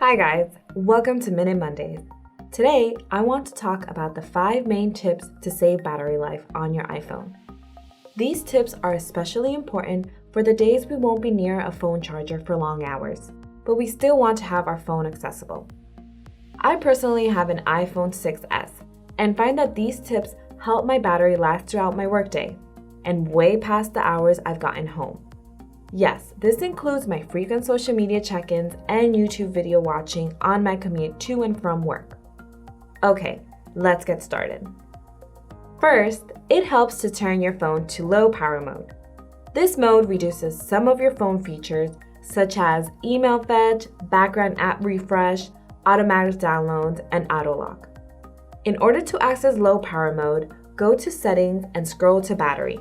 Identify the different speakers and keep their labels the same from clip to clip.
Speaker 1: Hi guys, welcome to Minute Mondays. Today, I want to talk about the 5 main tips to save battery life on your iPhone. These tips are especially important for the days we won't be near a phone charger for long hours, but we still want to have our phone accessible. I personally have an iPhone 6s and find that these tips help my battery last throughout my workday and way past the hours I've gotten home. Yes, this includes my frequent social media check-ins and YouTube video watching on my commute to and from work. Okay, let's get started. First, it helps to turn your phone to low power mode. This mode reduces some of your phone features such as email fetch, background app refresh, automatic downloads, and auto lock. In order to access low power mode, go to Settings and scroll to Battery.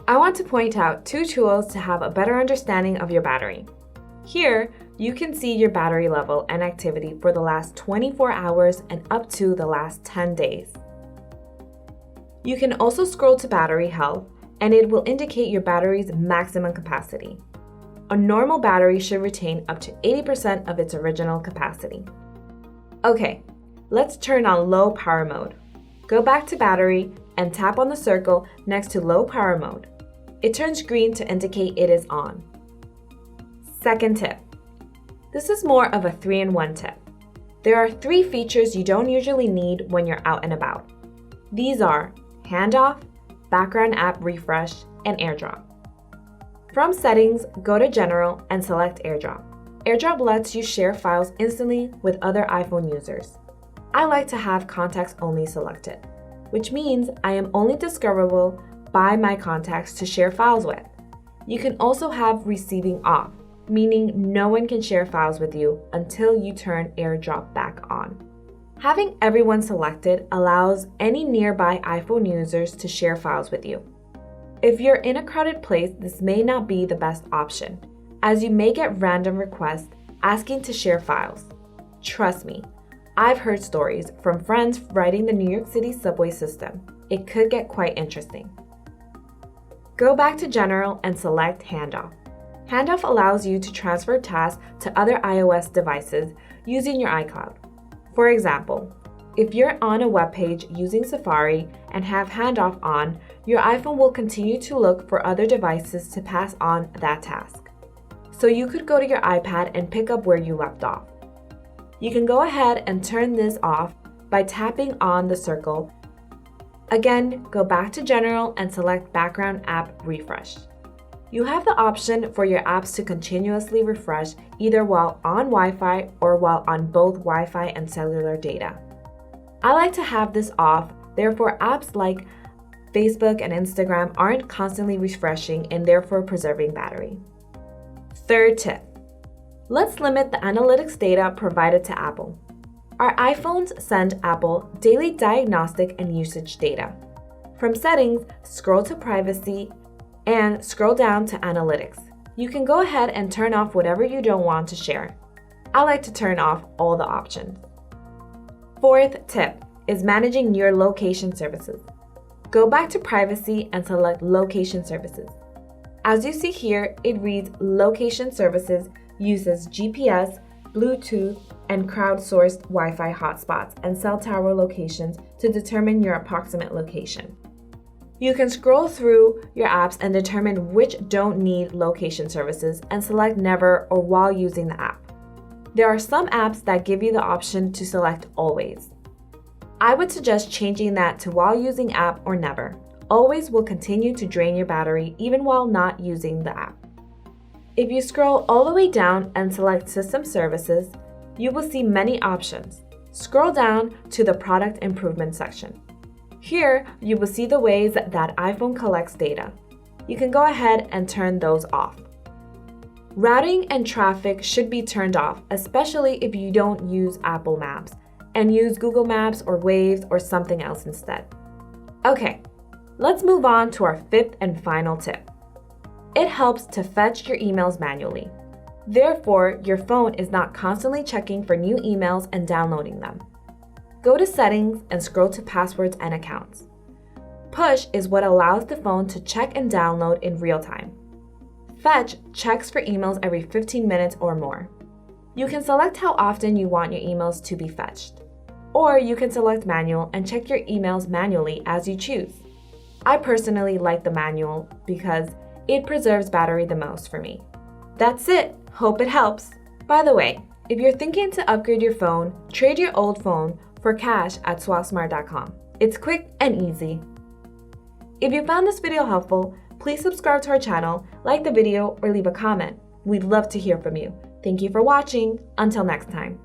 Speaker 1: I want to point out 2 tools to have a better understanding of your battery. Here, you can see your battery level and activity for the last 24 hours and up to the last 10 days. You can also scroll to Battery Health, and it will indicate your battery's maximum capacity. A normal battery should retain up to 80% of its original capacity. Okay, let's turn on low power mode. Go back to Battery and tap on the circle next to low power mode. It turns green to indicate it is on. Second tip. This is more of a 3-in-1 tip. There are 3 features you don't usually need when you're out and about. These are handoff, background app refresh, and Airdrop. From Settings, go to General and select Airdrop. Airdrop lets you share files instantly with other iPhone users. I like to have contacts only selected, which means I am only discoverable by my contacts to share files with. You can also have receiving off, meaning no one can share files with you until you turn Airdrop back on. Having everyone selected allows any nearby iPhone users to share files with you. If you're in a crowded place, this may not be the best option, as you may get random requests asking to share files. Trust me, I've heard stories from friends riding the New York City subway system. It could get quite interesting. Go back to General and select Handoff. Handoff allows you to transfer tasks to other iOS devices using your iCloud. For example, if you're on a web page using Safari and have Handoff on, your iPhone will continue to look for other devices to pass on that task. So you could go to your iPad and pick up where you left off. You can go ahead and turn this off by tapping on the circle. Again, go back to General and select Background App Refresh. You have the option for your apps to continuously refresh either while on Wi-Fi or while on both Wi-Fi and cellular data. I like to have this off, therefore apps like Facebook and Instagram aren't constantly refreshing and therefore preserving battery. Third tip. Let's limit the analytics data provided to Apple. Our iPhones send Apple daily diagnostic and usage data. From Settings, scroll to Privacy and scroll down to Analytics. You can go ahead and turn off whatever you don't want to share. I like to turn off all the options. Fourth tip is managing your location services. Go back to Privacy and select Location Services. As you see here, it reads Location Services uses GPS, Bluetooth, and crowdsourced Wi-Fi hotspots and cell tower locations to determine your approximate location. You can scroll through your apps and determine which don't need location services and select Never or while using the app. There are some apps that give you the option to select Always. I would suggest changing that to while using app or Never. Always will continue to drain your battery even while not using the app. If you scroll all the way down and select System Services, you will see many options. Scroll down to the Product Improvement section. Here, you will see the ways that iPhone collects data. You can go ahead and turn those off. Routing and traffic should be turned off, especially if you don't use Apple Maps and use Google Maps or Waves or something else instead. Okay, let's move on to our 5th and final tip. It helps to fetch your emails manually. Therefore, your phone is not constantly checking for new emails and downloading them. Go to Settings and scroll to Passwords and Accounts. Push is what allows the phone to check and download in real time. Fetch checks for emails every 15 minutes or more. You can select how often you want your emails to be fetched. Or you can select manual and check your emails manually as you choose. I personally like the manual because it preserves battery the most for me. That's it. Hope it helps. By the way, if you're thinking to upgrade your phone, trade your old phone for cash at swapsmart.com. It's quick and easy. If you found this video helpful, please subscribe to our channel, like the video, or leave a comment. We'd love to hear from you. Thank you for watching. Until next time.